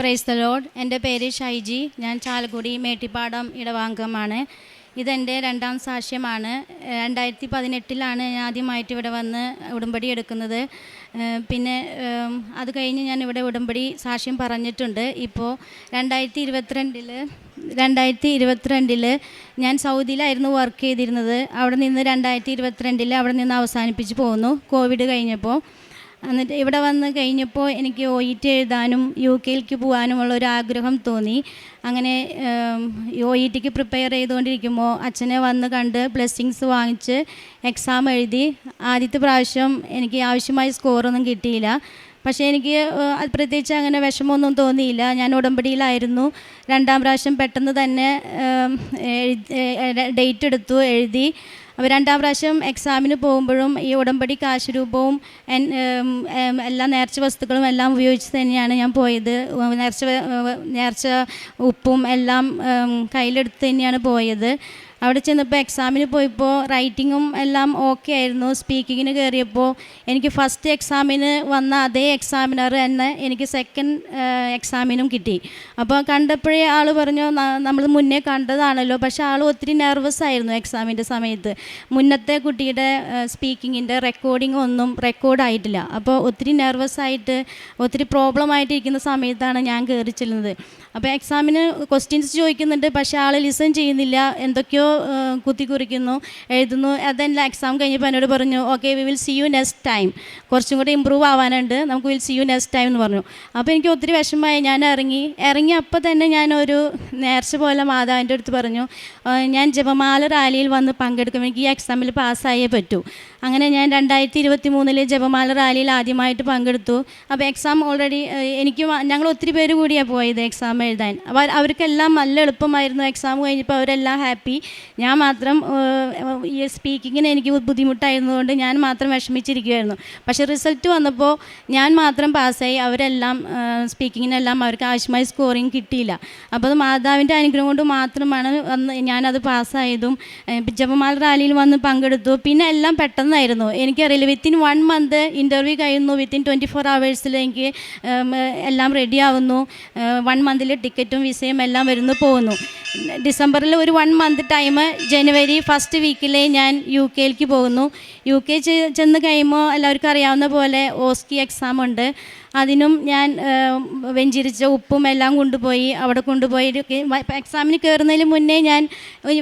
Praise the Lord. എൻ്റെ പേര് ഷൈജി. ഞാൻ ചാലക്കുടി മേട്ടിപ്പാടം ഇടവാംഗമാണ്. ഇതെൻ്റെ രണ്ടാം സാക്ഷ്യമാണ്. 2018 ഞാൻ ആദ്യമായിട്ട് ഇവിടെ വന്ന് ഉടമ്പടി എടുക്കുന്നത്. പിന്നെ അത് കഴിഞ്ഞ് ഞാൻ ഇവിടെ ഉടമ്പടി സാക്ഷ്യം പറഞ്ഞിട്ടുണ്ട്. ഇപ്പോൾ 2022 ഞാൻ സൗദിയിലായിരുന്നു വർക്ക് ചെയ്തിരുന്നത്. അവിടെ നിന്ന് 2022 അവിടെ നിന്ന് അവസാനിപ്പിച്ച് പോന്നു കോവിഡ് കഴിഞ്ഞപ്പോൾ. എന്നിട്ട് ഇവിടെ വന്ന് കഴിഞ്ഞപ്പോൾ എനിക്ക് OET എഴുതാനും UK പോകാനുമുള്ളൊരു ആഗ്രഹം തോന്നി. അങ്ങനെ OETക്ക് പ്രിപ്പയർ ചെയ്തുകൊണ്ടിരിക്കുമ്പോൾ അച്ഛനെ വന്ന് കണ്ട് ബ്ലെസ്സിങ്സ് വാങ്ങിച്ച് എക്സാം എഴുതി. ആദ്യത്തെ പ്രാവശ്യം എനിക്ക് ആവശ്യമായ സ്കോറൊന്നും കിട്ടിയില്ല. പക്ഷേ എനിക്ക് പ്രത്യേകിച്ച് അങ്ങനെ വിഷമമൊന്നും തോന്നിയില്ല. ഞാൻ ഉടമ്പടിയിലായിരുന്നു. രണ്ടാം പ്രാവശ്യം പെട്ടെന്ന് തന്നെ ഡേറ്റ് എടുത്തു, എഴുതി. അപ്പോൾ രണ്ടാം പ്രാവശ്യം എക്സാമിന് പോകുമ്പോഴും ഈ ഉടമ്പടി കാശ് രൂപവും എല്ലാ നേർച്ച വസ്തുക്കളും എല്ലാം ഉപയോഗിച്ച് തന്നെയാണ് ഞാൻ പോയത്. നേർച്ച ഉപ്പും എല്ലാം കയ്യിലെടുത്ത് തന്നെയാണ് പോയത്. അവിടെ ചെന്നപ്പോൾ എക്സാമിന് പോയപ്പോൾ റൈറ്റിങ്ങും എല്ലാം ഓക്കെ ആയിരുന്നു. സ്പീക്കിങ്ങിന് കയറിയപ്പോൾ എനിക്ക് ഫസ്റ്റ് എക്സാമിന് വന്ന അതേ എക്സാമിനർ തന്നെ എനിക്ക് സെക്കൻഡ് എക്സാമിനും കിട്ടി. അപ്പോൾ കണ്ടപ്പോഴേ ആൾ പറഞ്ഞു, നമ്മൾ മുന്നേ കണ്ടതാണല്ലോ. പക്ഷേ ആൾ ഒത്തിരി നെർവസ് ആയിരുന്നു എക്സാമിൻ്റെ സമയത്ത്. മുന്നത്തെ കുട്ടിയുടെ സ്പീക്കിങ്ങിൻ്റെ റെക്കോർഡിംഗ് ഒന്നും റെക്കോർഡായിട്ടില്ല. അപ്പോൾ ഒത്തിരി നെർവസ് ആയിട്ട് ഒത്തിരി പ്രോബ്ലം ആയിട്ടിരിക്കുന്ന സമയത്താണ് ഞാൻ കയറി ചെല്ലുന്നത്. അപ്പോൾ എക്സാമിന് ക്വസ്റ്റ്യൻസ് ചോദിക്കുന്നുണ്ട്, പക്ഷേ ആൾ ലിസൺ ചെയ്യുന്നില്ല. എന്തൊക്കെയോ കുത്തിക്കുറിക്കുന്നു, എഴുതുന്നു. അതെല്ലാം എക്സാം കഴിഞ്ഞപ്പോൾ എന്നോട് പറഞ്ഞു, okay we will see you next time, കുറച്ചും കൂടി ഇമ്പ്രൂവ് ആവാനുണ്ട്, നമുക്ക് will see you next time എന്ന് പറഞ്ഞു. അപ്പോൾ എനിക്ക് ഒത്തിരി വിഷമമായി. ഞാൻ ഇറങ്ങി അപ്പോൾ തന്നെ ഞാനൊരു നേർച്ച പോലെ മാതാവിൻ്റെ അടുത്ത് പറഞ്ഞു, ഞാൻ ജപമാല റാലിയിൽ വന്ന് പങ്കെടുക്കും, എനിക്ക് ഈ എക്സാമിൽ പാസ്സായേ പറ്റൂ. അങ്ങനെ ഞാൻ 2023 ജപമാല റാലിയിൽ ആദ്യമായിട്ട് പങ്കെടുത്തു. അപ്പോൾ എക്സാം ഓൾറെഡി ഞങ്ങൾ ഒത്തിരി പേര് കൂടിയാണ് പോയത് എക്സാം എഴുതാൻ. അപ്പോൾ അവർക്കെല്ലാം നല്ല എളുപ്പമായിരുന്നു. എക്സാം കഴിഞ്ഞപ്പോൾ അവരെല്ലാം ഹാപ്പി. ഞാൻ മാത്രം ഈ സ്പീക്കിങ്ങിന് എനിക്ക് ബുദ്ധിമുട്ടായിരുന്നതുകൊണ്ട് ഞാൻ മാത്രം വിഷമിച്ചിരിക്കുമായിരുന്നു. പക്ഷേ റിസൾട്ട് വന്നപ്പോൾ ഞാൻ മാത്രം പാസ്സായി. അവരെല്ലാം സ്പീക്കിങ്ങിനെല്ലാം അവർക്ക് ആവശ്യമായ സ്കോറിങ് കിട്ടിയില്ല. അപ്പോൾ അത് മാതാവിൻ്റെ അനുഗ്രഹം കൊണ്ട് മാത്രമാണ് ഞാനത് പാസ്സായതും. ജപമാല റാലിയിൽ വന്ന് പങ്കെടുത്തു. പിന്നെ എല്ലാം പെട്ടെന്നായിരുന്നു. എനിക്കറിയില്ല, വിത്തിൻ 1 മന്ത് ഇൻ്റർവ്യൂ കഴിയുന്നു. വിത്തിൻ 24 hours എനിക്ക് എല്ലാം റെഡി ആവുന്നു. 1 മന്തിൽ ടിക്കറ്റും വിസയും എല്ലാം വരുന്നു, പോകുന്നു. ഡിസംബറിൽ ഒരു 1 മന്ത് ടൈം, ജനുവരി ഫസ്റ്റ് വീക്കിലേ ഞാൻ UK പോകുന്നു. UK ചെന്ന് കഴിയുമ്പോൾ എല്ലാവർക്കും അറിയാവുന്ന പോലെ OSCE എക്സാം ഉണ്ട്. അതിനും ഞാൻ വെഞ്ചിരിച്ച ഉപ്പും എല്ലാം കൊണ്ടുപോയി. അവിടെ കൊണ്ടുപോയി എക്സാമിന് കയറുന്നതിന് മുന്നേ ഞാൻ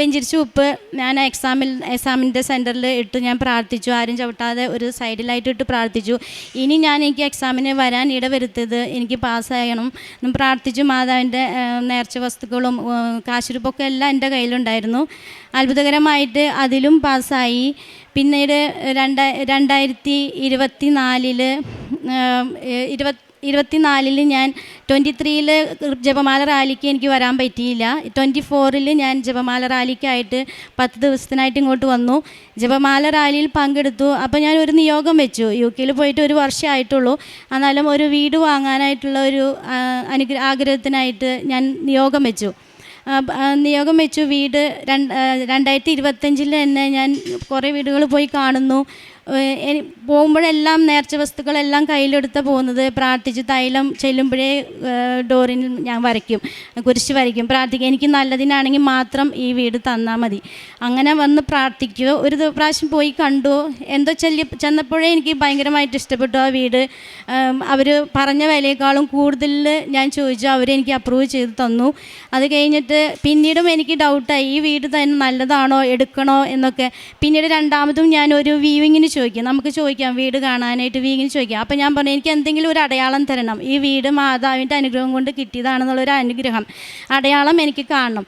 വെഞ്ചിരിച്ച ഉപ്പ് ഞാൻ എക്സാമിൻ്റെ സെൻറ്ററിൽ ഇട്ട് ഞാൻ പ്രാർത്ഥിച്ചു. ആരും ചവിട്ടാതെ ഒരു സൈഡിലായിട്ട് ഇട്ട് പ്രാർത്ഥിച്ചു. ഇനി എനിക്ക് എക്സാമിന് വരാൻ ഇടവരുത്തത്, എനിക്ക് പാസ്സാകണം എന്നും പ്രാർത്ഥിച്ചു. മാതാവിൻ്റെ നേർച്ച വസ്തുക്കളും കാശുരൂപൊക്കെ എല്ലാം എൻ്റെ കയ്യിലുണ്ടായിരുന്നു. അത്ഭുതകരമായിട്ട് അതിലും പാസ്സായി. പിന്നീട് 2024 ഞാൻ 23 ജപമാല റാലിക്ക് എനിക്ക് വരാൻ പറ്റിയില്ല. 24 ഞാൻ ജപമാല റാലിക്കായിട്ട് 10 ദിവസത്തിനായിട്ട് ഇങ്ങോട്ട് വന്നു. ജപമാല റാലിയിൽ പങ്കെടുത്തു. അപ്പോൾ ഞാൻ ഒരു നിയോഗം വെച്ചു. UK പോയിട്ട് 1 വർഷം ആയിട്ടുള്ളൂ. എന്നാലും ഒരു വീട് വാങ്ങാനായിട്ടുള്ള ഒരു ആഗ്രഹത്തിനായിട്ട് ഞാൻ നിയോഗം വെച്ചു. വീട് 2025 തന്നെ ഞാൻ കുറേ വീടുകൾ പോയി കാണുന്നു. പോകുമ്പോഴെല്ലാം നേർച്ച വസ്തുക്കളെല്ലാം കയ്യിലെടുത്ത് പോകുന്നത്. പ്രാർത്ഥിച്ച് തൈലം ചെല്ലുമ്പോഴേ ഡോറിൽ ഞാൻ വരയ്ക്കും, കുരിശ് വരയ്ക്കും, പ്രാർത്ഥിക്കും. എനിക്ക് നല്ലതിനാണെങ്കിൽ മാത്രം ഈ വീട് തന്നാൽ മതി. അങ്ങനെ വന്ന് പ്രാർത്ഥിക്കുക. ഒരു പ്രാവശ്യം പോയി കണ്ടു. എന്തോ ചെന്നപ്പോഴേ എനിക്ക് ഭയങ്കരമായിട്ട് ഇഷ്ടപ്പെട്ടു ആ വീട്. അവർ പറഞ്ഞ വിലയേക്കാളും കൂടുതൽ ഞാൻ ചോദിച്ചു. അവരെനിക്ക് അപ്രൂവ് ചെയ്ത് തന്നു. അത് കഴിഞ്ഞിട്ട് പിന്നീടും എനിക്ക് ഡൗട്ടായി, ഈ വീട് തന്നെ നല്ലതാണോ, എടുക്കണോ എന്നൊക്കെ. പിന്നീട് രണ്ടാമതും ഞാനൊരു വ്യൂവിങ്ങിന് ചോദിക്കാം, നമുക്ക് ചോദിക്കാം വീട് കാണാനായിട്ട്, വീങ്ങിന് ചോദിക്കാം. അപ്പോൾ ഞാൻ പറഞ്ഞു, എനിക്ക് എന്തെങ്കിലും ഒരു അടയാളം തരണം, ഈ വീട് മാതാവിൻ്റെ അനുഗ്രഹം കൊണ്ട് കിട്ടിയതാണെന്നുള്ളൊരു അനുഗ്രഹം, അടയാളം എനിക്ക് കാണണം.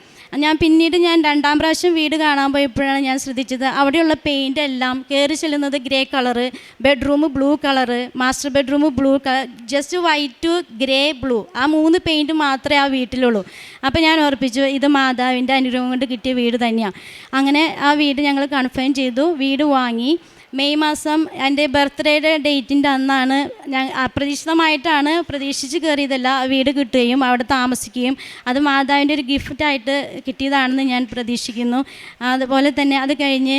പിന്നീട് രണ്ടാം പ്രാവശ്യം വീട് കാണാൻ പോയപ്പോഴാണ് ഞാൻ ശ്രദ്ധിച്ചത്, അവിടെയുള്ള പെയിൻ്റ് എല്ലാം കയറി ചെല്ലുന്നത് grey colour, bedroom blue colour, master bedroom blue colour, just white grey blue, ആ 3 പെയിൻറ്റ് മാത്രമേ ആ വീട്ടിലുള്ളൂ. അപ്പോൾ ഞാൻ ഓർപ്പിച്ചു, ഇത് മാതാവിൻ്റെ അനുഗ്രഹം കൊണ്ട് കിട്ടിയ വീട് തന്നെയാണ്. അങ്ങനെ ആ വീട് ഞങ്ങൾ കൺഫേം ചെയ്തു, വീട് വാങ്ങി. മെയ് മാസം എൻ്റെ ബർത്ത്ഡേയുടെ ഡേറ്റിൻ്റെ അന്നാണ് ഞാൻ അപ്രതീക്ഷിതമായിട്ടാണ്, പ്രതീക്ഷിച്ച് കയറിയതല്ല, വീട് കിട്ടുകയും അവിടെ താമസിക്കുകയും അത് മാതാവിൻ്റെ ഒരു ഗിഫ്റ്റായിട്ട് കിട്ടിയതാണെന്ന് ഞാൻ പ്രതീക്ഷിക്കുന്നു. അതുപോലെ തന്നെ അത് കഴിഞ്ഞ്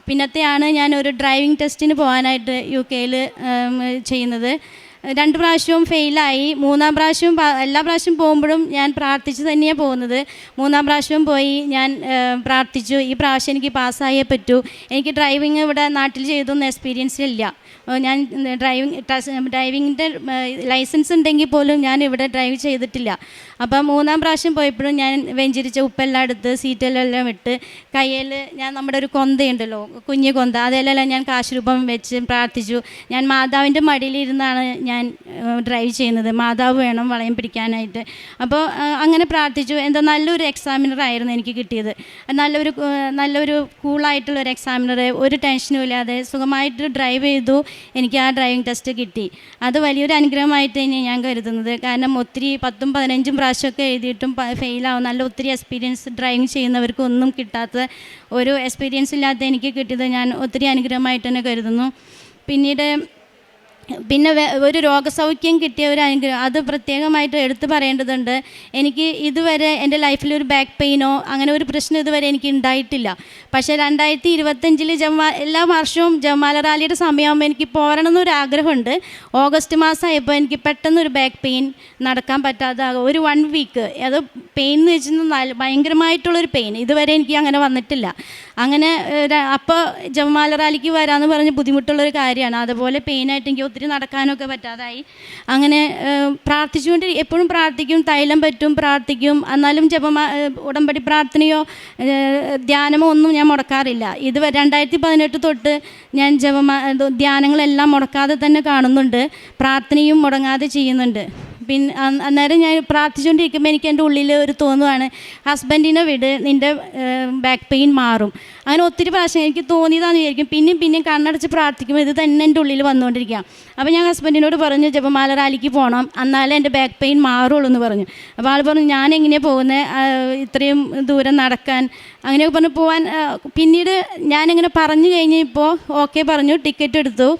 പിന്നത്തെയാണ് ഞാൻ ഒരു ഡ്രൈവിംഗ് ടെസ്റ്റിന് പോകാനായിട്ട് UK ചെയ്യുന്നത്. 2 പ്രാവശ്യവും ഫെയിലായി. 3-ാം പ്രാവശ്യം എല്ലാ പ്രാവശ്യം പോകുമ്പോഴും ഞാൻ പ്രാർത്ഥിച്ച് തന്നെയാണ് പോകുന്നത്. 3-ാം പ്രാവശ്യം പോയി ഞാൻ പ്രാർത്ഥിച്ചു, ഈ പ്രാവശ്യം എനിക്ക് പാസ്സായേ പറ്റൂ. എനിക്ക് ഡ്രൈവിങ് ഇവിടെ നാട്ടിൽ ചെയ്തൊന്നും എക്സ്പീരിയൻസ് ഇല്ല. ഞാൻ ഡ്രൈവിങ്ങിൻ്റെ ലൈസൻസ് ഉണ്ടെങ്കിൽ പോലും ഞാൻ ഇവിടെ ഡ്രൈവ് ചെയ്തിട്ടില്ല. അപ്പോൾ 3-ാം പ്രാവശ്യം പോയപ്പോഴും ഞാൻ വെഞ്ചരിച്ച ഉപ്പെല്ലാം എടുത്ത് സീറ്റെല്ലാം ഇട്ട് കയ്യിൽ ഞാൻ നമ്മുടെ ഒരു കൊന്തയുണ്ടല്ലോ, കുഞ്ഞു കൊന്ത, അതെല്ലാം ഞാൻ കാശുരൂപം വെച്ച് പ്രാർത്ഥിച്ചു. ഞാൻ മാതാവിൻ്റെ മടിയിലിരുന്നാണ് ഞാൻ ഡ്രൈവ് ചെയ്യുന്നത്, മാതാവ് വേണം വളയം പിടിക്കാനായിട്ട്. അപ്പോൾ അങ്ങനെ പ്രാർത്ഥിച്ചു. എന്താ നല്ലൊരു എക്സാമിനർ ആയിരുന്നു എനിക്ക് കിട്ടിയത്. നല്ലൊരു കൂളായിട്ടുള്ളൊരു എക്സാമിനർ, ഒരു ടെൻഷനും ഇല്ലാതെ സുഖമായിട്ട് ഡ്രൈവ് ചെയ്തു. എനിക്ക് ആ ഡ്രൈവിംഗ് ടെസ്റ്റ് കിട്ടി. അത് വലിയൊരു അനുഗ്രഹമായിട്ട് തന്നെയാണ് ഞാൻ കരുതുന്നത്. കാരണം ഒത്തിരി 10-15 പ്രാവശ്യമൊക്കെ എഴുതിയിട്ടും ഫെയിലാവും. നല്ല ഒത്തിരി എക്സ്പീരിയൻസ് ഡ്രൈവിംഗ് ചെയ്യുന്നവർക്ക് ഒന്നും കിട്ടാത്ത ഒരു എക്സ്പീരിയൻസ് ഇല്ലാത്ത എനിക്ക് കിട്ടിയത് ഞാൻ ഒത്തിരി അനുഗ്രഹമായിട്ട് തന്നെ കരുതുന്നു. പിന്നെ ഒരു രോഗസൗഖ്യം കിട്ടിയ ഒരു അനുഗ്രഹം അത് പ്രത്യേകമായിട്ട് എടുത്തു പറയേണ്ടതുണ്ട്. എനിക്ക് ഇതുവരെ എൻ്റെ ലൈഫിൽ ഒരു ബാക്ക് പെയിനോ അങ്ങനെ ഒരു പ്രശ്നം ഇതുവരെ എനിക്ക് ഉണ്ടായിട്ടില്ല. പക്ഷേ 2025 എല്ലാ വർഷവും ജമാല റാലിയുടെ സമയമാകുമ്പോൾ എനിക്ക് പോരണമെന്നൊരു ആഗ്രഹമുണ്ട്. ഓഗസ്റ്റ് മാസമായപ്പോൾ എനിക്ക് പെട്ടെന്നൊരു ബാക്ക് പെയിൻ, നടക്കാൻ പറ്റാതെ ഒരു 1 വീക്ക്, അത് പെയിൻ എന്ന് വെച്ചാൽ ഭയങ്കരമായിട്ടുള്ളൊരു പെയിൻ ഇതുവരെ എനിക്ക് അങ്ങനെ വന്നിട്ടില്ല. അങ്ങനെ അപ്പോൾ ജമാല റാലിക്ക് വരാമെന്ന് പറഞ്ഞ് ബുദ്ധിമുട്ടുള്ളൊരു കാര്യമാണ്. അതുപോലെ പെയിനായിട്ട് എനിക്ക് ഒത്തിരി നടക്കാനൊക്കെ പറ്റാതായി. അങ്ങനെ പ്രാർത്ഥിച്ചുകൊണ്ട് എപ്പോഴും പ്രാർത്ഥിക്കും, തൈലം പറ്റും പ്രാർത്ഥിക്കും. എന്നാലും ഉടമ്പടി പ്രാർത്ഥനയോ ധ്യാനമോ ഒന്നും ഞാൻ മുടക്കാറില്ല. ഇതുവരെ 2018 തൊട്ട് ഞാൻ ധ്യാനങ്ങളെല്ലാം മുടക്കാതെ തന്നെ കാണുന്നുണ്ട്, പ്രാർത്ഥനയും മുടങ്ങാതെ ചെയ്യുന്നുണ്ട്. പിന്നെ അന്നേരം ഞാൻ പ്രാർത്ഥിച്ചുകൊണ്ടിരിക്കുമ്പോൾ എനിക്ക് എൻ്റെ ഉള്ളിൽ ഒരു തോന്നുവാണ്, ഹസ്ബൻഡിനെ വിട്, നിൻ്റെ ബാക്ക് പെയിൻ മാറും. അങ്ങനെ ഒത്തിരി പ്രാവശ്യം എനിക്ക് തോന്നിയതാണെന്ന് വിചാരിക്കും. പിന്നെയും കണ്ണടച്ച് പ്രാർത്ഥിക്കുമ്പോൾ ഇത് തന്നെ എൻ്റെ ഉള്ളിൽ വന്നുകൊണ്ടിരിക്കുക. അപ്പോൾ ഞാൻ ഹസ്ബൻഡിനോട് പറഞ്ഞു, ജപമാല റാലിക്ക് പോകണം, എന്നാലേ എൻ്റെ ബാക്ക് പെയിൻ മാറുള്ളൂ എന്ന് പറഞ്ഞു. അപ്പോൾ ആൾ പറഞ്ഞു, ഞാൻ എങ്ങനെയാണ് പോകുന്നത് ഇത്രയും ദൂരം നടക്കാൻ, അങ്ങനെയൊക്കെ പറഞ്ഞു പോകാൻ. പിന്നീട് ഞാനിങ്ങനെ പറഞ്ഞു കഴിഞ്ഞപ്പോൾ ഓക്കെ പറഞ്ഞു, ടിക്കറ്റ് എടുത്തു,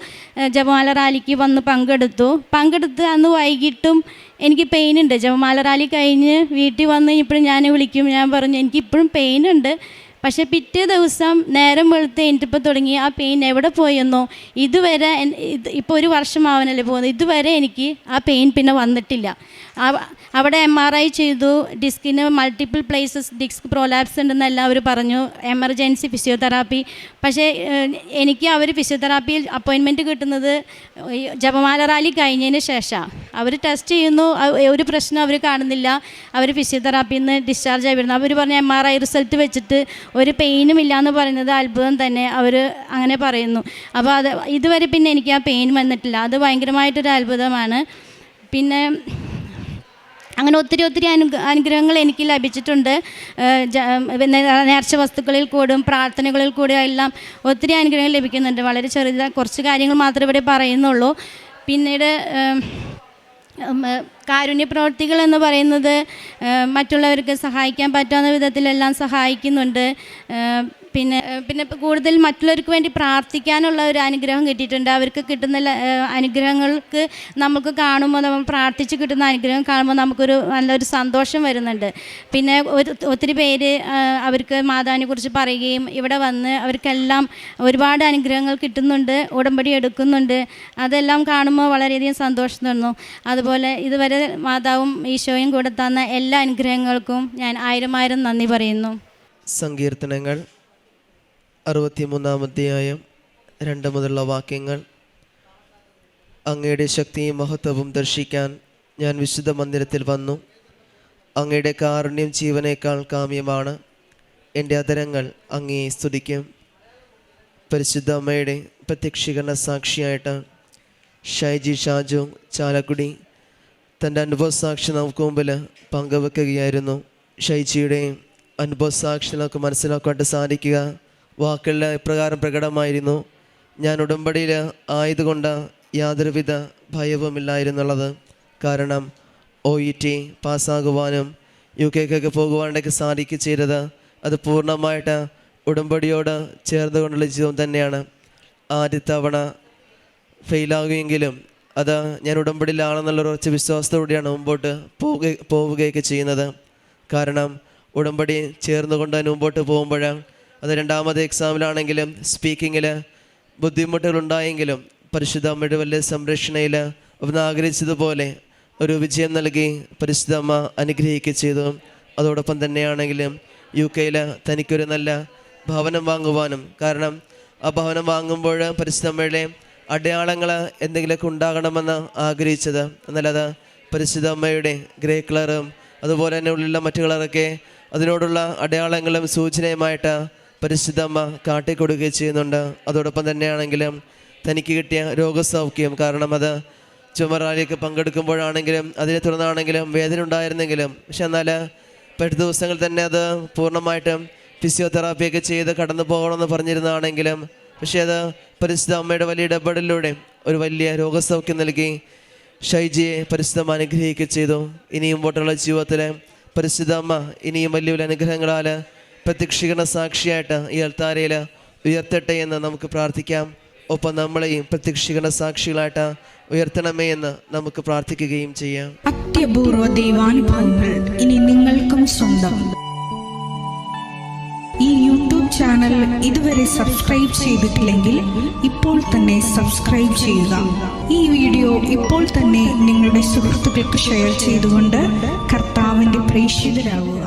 ജപമാല റാലിക്ക് വന്ന് പങ്കെടുത്ത് അന്ന് വൈകിട്ടും എനിക്ക് പെയിനുണ്ട്. ജപമാല റാലി കഴിഞ്ഞ് വീട്ടിൽ വന്ന് ഇപ്പോഴും ഞാൻ വിളിക്കും, ഞാൻ പറഞ്ഞു എനിക്കിപ്പോഴും പെയിനുണ്ട്. പക്ഷേ പിറ്റേ ദിവസം നേരം വെളുത്ത് എനിക്കിപ്പോൾ തുടങ്ങി ആ പെയിൻ എവിടെ പോയെന്നോ ഇതുവരെ, ഇപ്പോൾ 1 വർഷമാവാനല്ലേ പോകുന്നത്, ഇതുവരെ എനിക്ക് ആ പെയിൻ പിന്നെ വന്നിട്ടില്ല. അവിടെ MRI ചെയ്തു, ഡിസ്കിന് മൾട്ടിപ്പിൾ പ്ലേസസ് ഡിസ്ക് പ്രോലാപ്സ് ഉണ്ടെന്ന് എല്ലാവരും പറഞ്ഞു, എമർജൻസി ഫിസിയോതെറാപ്പി. പക്ഷേ എനിക്ക് അവർ ഫിസിയോതെറാപ്പിയിൽ അപ്പോയിൻമെൻറ്റ് കിട്ടുന്നത് ജപമാല റാലി കഴിഞ്ഞതിന് ശേഷമാണ്. അവർ ടെസ്റ്റ് ചെയ്യുന്നു, ഒരു പ്രശ്നം അവർ കാണുന്നില്ല, അവർ ഫിസിയോതെറാപ്പിയിൽ നിന്ന് ഡിസ്ചാർജ് ആയി വരുന്നു. അവർ പറഞ്ഞ MRI റിസൾട്ട് വെച്ചിട്ട് ഒരു പെയിനും ഇല്ലയെന്ന് പറയുന്നത് അത്ഭുതം തന്നെ, അവർ അങ്ങനെ പറയുന്നു. അപ്പോൾ ഇതുവരെ പിന്നെ എനിക്ക് ആ പെയിൻ വന്നിട്ടില്ല, അത് ഭയങ്കരമായിട്ടൊരു അത്ഭുതമാണ്. പിന്നെ അങ്ങനെ ഒത്തിരി അനുഗ്രഹങ്ങൾ എനിക്ക് ലഭിച്ചിട്ടുണ്ട്. നേർച്ച വസ്തുക്കളിൽ കൂടും പ്രാർത്ഥനകളിൽ കൂടെ എല്ലാം ഒത്തിരി അനുഗ്രഹങ്ങൾ ലഭിക്കുന്നുണ്ട്. വളരെ കുറച്ച് കാര്യങ്ങൾ മാത്രമേ ഇവിടെ പറയുന്നുള്ളൂ. പിന്നീട് കാരുണ്യ പ്രവർത്തികൾ എന്ന് പറയുന്നത് മറ്റുള്ളവർക്ക് സഹായിക്കാൻ പറ്റാവുന്ന വിധത്തിലെല്ലാം സഹായിക്കുന്നുണ്ട്. പിന്നെ കൂടുതൽ മറ്റുള്ളവർക്ക് വേണ്ടി പ്രാർത്ഥിക്കാനുള്ള ഒരു അനുഗ്രഹം കിട്ടിയിട്ടുണ്ട്. അവർക്ക് കിട്ടുന്ന അനുഗ്രഹങ്ങൾക്ക് നമുക്ക് കാണുമ്പോൾ, നമ്മൾ പ്രാർത്ഥിച്ച് കിട്ടുന്ന അനുഗ്രഹം കാണുമ്പോൾ നമുക്കൊരു നല്ലൊരു സന്തോഷം വരുന്നുണ്ട്. പിന്നെ ഒത്തിരി പേര് അവർക്ക് മാതാവിനെ കുറിച്ച് പറയുകയും ഇവിടെ വന്ന് അവർക്കെല്ലാം ഒരുപാട് അനുഗ്രഹങ്ങൾ കിട്ടുന്നുണ്ട്, ഉടമ്പടി എടുക്കുന്നുണ്ട്. അതെല്ലാം കാണുമ്പോൾ വളരെയധികം സന്തോഷം തോന്നുന്നു. അതുപോലെ ഇതുവരെ മാതാവും ഈശോയും കൂടെ തന്ന എല്ലാ അനുഗ്രഹങ്ങൾക്കും ഞാൻ 1000 നന്ദി പറയുന്നു. സങ്കീർത്തനങ്ങൾ 63-ാം അധ്യായം 2 മുതലുള്ള വാക്യങ്ങൾ. അങ്ങയുടെ ശക്തിയും മഹത്വവും ദർശിക്കാൻ ഞാൻ വിശുദ്ധ മന്ദിരത്തിൽ വന്നു. അങ്ങയുടെ കാരുണ്യം ജീവനേക്കാൾ കാമ്യമാണ്. എൻ്റെ അധരങ്ങൾ അങ്ങയെ സ്തുതിക്കും. പരിശുദ്ധ അമ്മയുടെ പ്രത്യക്ഷീകരണ സാക്ഷിയായിട്ട് ഷൈജി ഷാജു ചാലക്കുടി തൻ്റെ അനുഭവസാക്ഷി നമുക്ക് മുമ്പിൽ പങ്കുവെക്കുകയായിരുന്നു. ഷൈജിയുടെ അനുഭവസാക്ഷി നമുക്ക് മനസ്സിലാക്കാനായിട്ട് സാധിക്കുക വാക്കുകളിൽ ഇപ്രകാരം പ്രകടമായിരുന്നു: ഞാൻ ഉടമ്പടിയിൽ ആയതുകൊണ്ട് യാതൊരുവിധ ഭയവുമില്ലായിരുന്നുള്ളത്. കാരണം OET പാസ്സാകുവാനും UK പോകുവാനൊക്കെ സാധിക്കുകയത് അത് പൂർണ്ണമായിട്ട് ഉടമ്പടിയോട് ചേർന്നുകൊണ്ടുള്ള ജീവിതം തന്നെയാണ്. ആദ്യ തവണ ഫെയിലാകുമെങ്കിലും അത് ഞാൻ ഉടമ്പടിയിലാണെന്നുള്ള ഉറച്ച വിശ്വാസത്തോടെയാണ് മുമ്പോട്ട് പോവുകയൊക്കെ ചെയ്യുന്നത്. കാരണം ഉടമ്പടി ചേർന്നുകൊണ്ട് മുമ്പോട്ട് പോകുമ്പോഴാണ് അത് 2ാമത് എക്സാമിലാണെങ്കിലും സ്പീക്കിങ്ങിൽ ബുദ്ധിമുട്ടുകളുണ്ടായെങ്കിലും പരിശുദ്ധ അമ്മയുടെ വലിയ സംരക്ഷണയിൽ അവിടുന്ന് ആഗ്രഹിച്ചതുപോലെ ഒരു വിജയം നൽകി പരിശുദ്ധ അമ്മ അനുഗ്രഹിക്കുക ചെയ്തു. അതോടൊപ്പം തന്നെയാണെങ്കിലും UK തനിക്കൊരു നല്ല ഭവനം വാങ്ങുവാനും, കാരണം ആ ഭവനം വാങ്ങുമ്പോൾ പരിശുദ്ധ അമ്മയുടെ അടയാളങ്ങൾ എന്തെങ്കിലുമൊക്കെ ഉണ്ടാകണമെന്ന് ആഗ്രഹിച്ചത്. എന്നാൽ അത് പരിശുദ്ധ അമ്മയുടെ ഗ്രേ കളറും അതുപോലെ തന്നെ ഉള്ളിലുള്ള മറ്റു കളറൊക്കെ അതിനോടുള്ള അടയാളങ്ങളും സൂചനയുമായിട്ട് പരിശുദ്ധ അമ്മ കാട്ടിക്കൊടുക്കുകയും ചെയ്യുന്നുണ്ട്. അതോടൊപ്പം തന്നെയാണെങ്കിലും തനിക്ക് കിട്ടിയ രോഗസൗഖ്യം, കാരണം അത് ചുമറാലിയൊക്കെ പങ്കെടുക്കുമ്പോഴാണെങ്കിലും അതിനെ തുടർന്നാണെങ്കിലും വേദന ഉണ്ടായിരുന്നെങ്കിലും, പക്ഷെ എന്നാൽ പെട്ട ദിവസങ്ങൾ തന്നെ അത് പൂർണ്ണമായിട്ടും ഫിസിയോതെറാപ്പിയൊക്കെ ചെയ്ത് കടന്നു പോകണമെന്ന് പറഞ്ഞിരുന്നതാണെങ്കിലും, പക്ഷേ അത് പരിശുദ്ധ അമ്മയുടെ വലിയ ഇടപെടലിലൂടെ ഒരു വലിയ രോഗസൗഖ്യം നൽകി ഷൈജിയെ പരിശുദ്ധ അമ്മ അനുഗ്രഹിക്കുക ചെയ്തു. ഇനിയും മുമ്പോട്ടുള്ള ജീവിതത്തിൽ പരിശുദ്ധ അമ്മ ഇനിയും വലിയ വലിയ അനുഗ്രഹങ്ങളാൽ പ്രത്യക്ഷീകരണ സാക്ഷിയായിട്ട് ഈ അൾത്താരയിൽ ഉയർത്തട്ടെ എന്ന് നമുക്ക് പ്രാർത്ഥിക്കാം. ഒപ്പം നമ്മളെയും പ്രത്യക്ഷീകരണ സാക്ഷികളായിട്ട് ഉയർത്തണമേ എന്ന് നമുക്ക് പ്രാർത്ഥിക്കുകയും ചെയ്യാം. അത്യപൂർവ ദൈവാനുഭവങ്ങൾ ഇനി നിങ്ങൾക്കും സ്വന്തം. ഈ യൂട്യൂബ് ചാനൽ ഇതുവരെ സബ്സ്ക്രൈബ് ചെയ്തിട്ടില്ലെങ്കിൽ ഇപ്പോൾ തന്നെ സബ്സ്ക്രൈബ് ചെയ്യുക. ഈ വീഡിയോ ഇപ്പോൾ തന്നെ നിങ്ങളുടെ സുഹൃത്തുക്കൾക്ക് ഷെയർ ചെയ്തുകൊണ്ട് കർത്താവിൻ്റെ പ്രേക്ഷിതരാകുക.